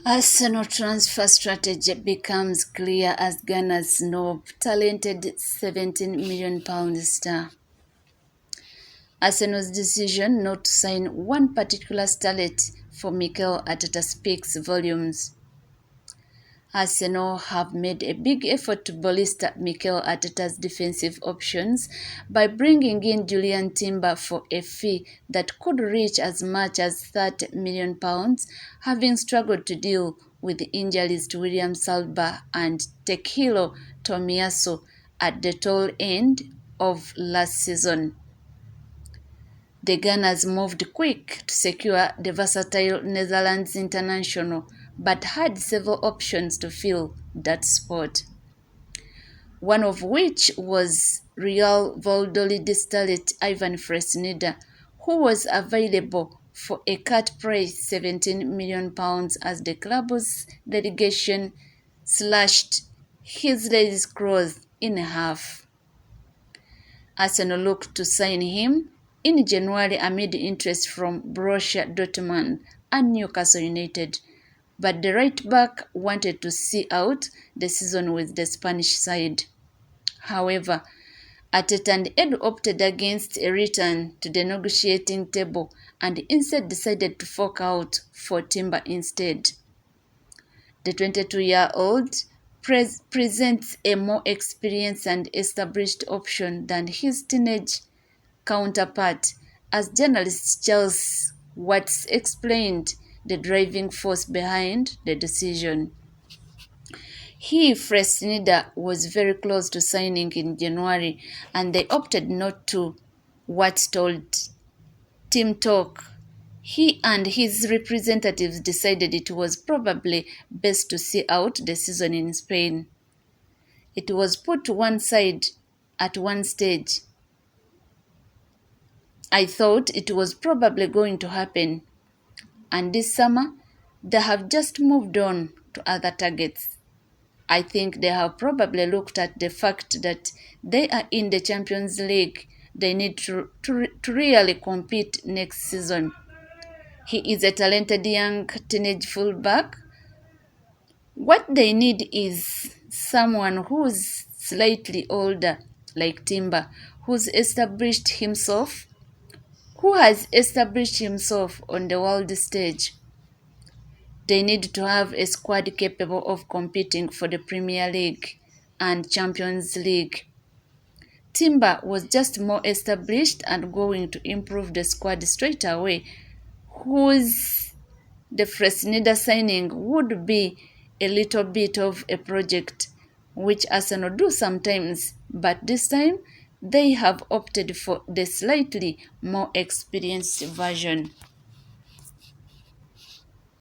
Arsenal transfer strategy becomes clear as Ghana's snob talented £17 million star. Arsenal's decision not to sign one particular starlet for Mikel Arteta speaks volumes. Arsenal have made a big effort to bolster Mikel Arteta's defensive options by bringing in Julian Timber for a fee that could reach as much as £30 million, having struggled to deal with injuries to William Saliba and Takehiro Tomiyasu at the tail end of last season. The Gunners moved quick to secure the versatile Netherlands international, but had several options to fill that spot. One of which was Real Valladolid starlet Ivan Fresneda, who was available for a cut price £17 million as the club's delegation slashed his release clause in half. Arsenal looked to sign him in January amid interest from Borussia Dortmund and Newcastle United, but the right-back wanted to see out the season with the Spanish side. However, Arteta and Edu opted against a return to the negotiating table and instead decided to fork out for Timber instead. The 22-year-old presents a more experienced and established option than his teenage counterpart, as journalist Charles Watts explained the driving force behind the decision. Fresneda was very close to signing in January, and they opted not to, Watts told Team Talk. He and his representatives decided it was probably best to see out the season in Spain. It was put to one side at one stage. I thought it was probably going to happen, and this summer they have just moved on to other targets. I think they have probably looked at the fact that they are in the Champions League. They need to really compete next season. He is a talented young teenage fullback. What they need is someone who's slightly older, like Timber, who has established himself on the world stage. They need to have a squad capable of competing for the Premier League and Champions League. Timber was just more established and going to improve the squad straight away, the Fresneda signing would be a little bit of a project, which Arsenal do sometimes, but this time they have opted for the slightly more experienced version.